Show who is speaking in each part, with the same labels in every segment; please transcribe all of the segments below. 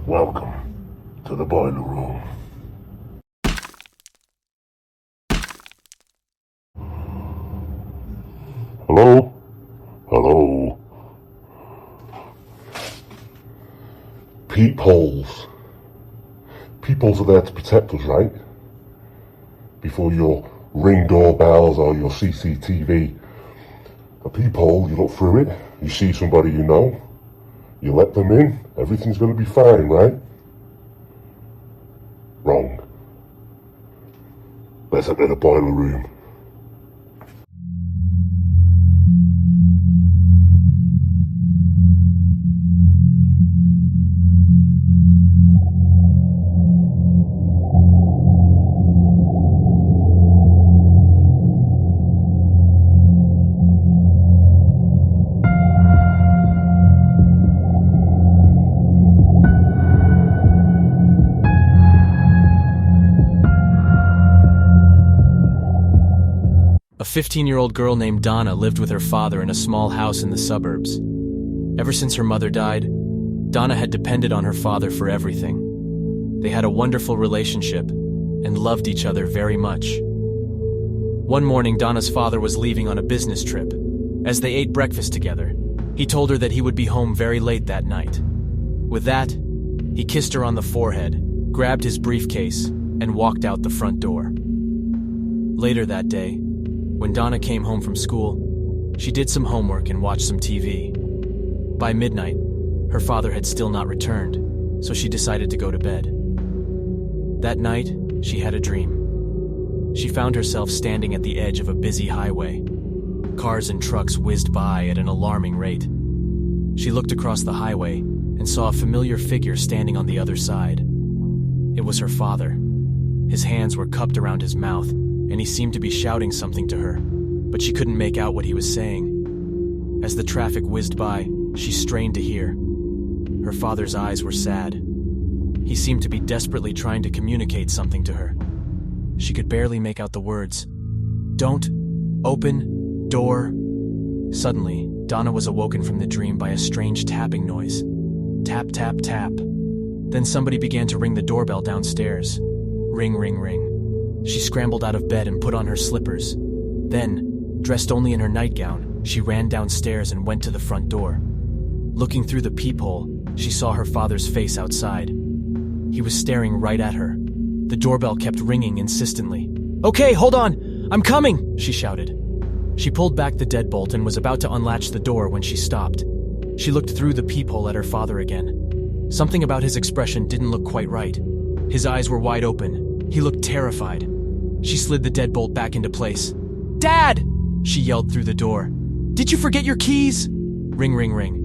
Speaker 1: Welcome to the boiler room. Hello? Hello? Peepholes. Peepholes are there to protect us, right? Before your Ring doorbells or your CCTV. A peephole, you look through it, you see somebody you know, you let them in, everything's gonna be fine, right? Wrong. Let's enter the boiler room.
Speaker 2: A 15-year-old girl named Donna lived with her father in a small house in the suburbs. Ever since her mother died, Donna had depended on her father for everything. They had a wonderful relationship and loved each other very much. One morning, Donna's father was leaving on a business trip. As they ate breakfast together, he told her that he would be home very late that night. With that, he kissed her on the forehead, grabbed his briefcase, and walked out the front door. Later that day, when Donna came home from school, she did some homework and watched some TV. By midnight, her father had still not returned, so she decided to go to bed. That night, she had a dream. She found herself standing at the edge of a busy highway. Cars and trucks whizzed by at an alarming rate. She looked across the highway and saw a familiar figure standing on the other side. It was her father. His hands were cupped around his mouth, and he seemed to be shouting something to her, but she couldn't make out what he was saying. As the traffic whizzed by, she strained to hear. Her father's eyes were sad. He seemed to be desperately trying to communicate something to her. She could barely make out the words. "Don't open door." Suddenly, Donna was awoken from the dream by a strange tapping noise. Tap, tap, tap. Then somebody began to ring the doorbell downstairs. Ring, ring, ring. She scrambled out of bed and put on her slippers. Then, dressed only in her nightgown, she ran downstairs and went to the front door. Looking through the peephole, she saw her father's face outside. He was staring right at her. The doorbell kept ringing insistently. "Okay, hold on! I'm coming!" she shouted. She pulled back the deadbolt and was about to unlatch the door when she stopped. She looked through the peephole at her father again. Something about his expression didn't look quite right. His eyes were wide open. He looked terrified. She slid the deadbolt back into place. "Dad!" she yelled through the door. "Did you forget your keys?" Ring, ring, ring.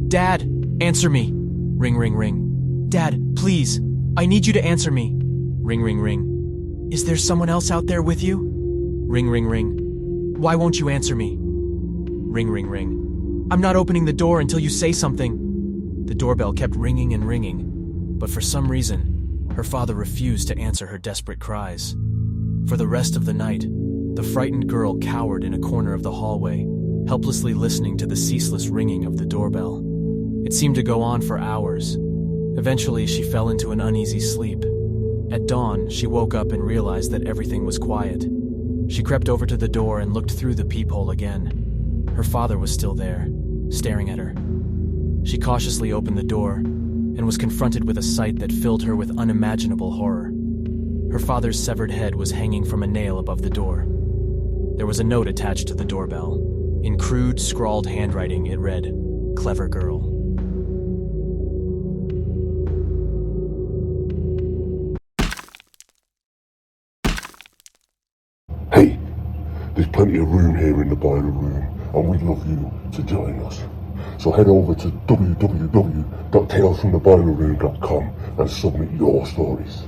Speaker 2: "Dad, answer me." Ring, ring, ring. "Dad, please, I need you to answer me." Ring, ring, ring. "Is there someone else out there with you?" Ring, ring, ring. "Why won't you answer me?" Ring, ring, ring. "I'm not opening the door until you say something." The doorbell kept ringing and ringing, but for some reason, her father refused to answer her desperate cries. For the rest of the night, the frightened girl cowered in a corner of the hallway, helplessly listening to the ceaseless ringing of the doorbell. It seemed to go on for hours. Eventually, she fell into an uneasy sleep. At dawn, she woke up and realized that everything was quiet. She crept over to the door and looked through the peephole again. Her father was still there, staring at her. She cautiously opened the door and was confronted with a sight that filled her with unimaginable horror. Her father's severed head was hanging from a nail above the door. There was a note attached to the doorbell. In crude, scrawled handwriting, it read, "Clever girl."
Speaker 1: Hey, there's plenty of room here in the boiler room, and we'd love you to join us. So head over to www.talesfromtheboilerroom.com and submit your stories.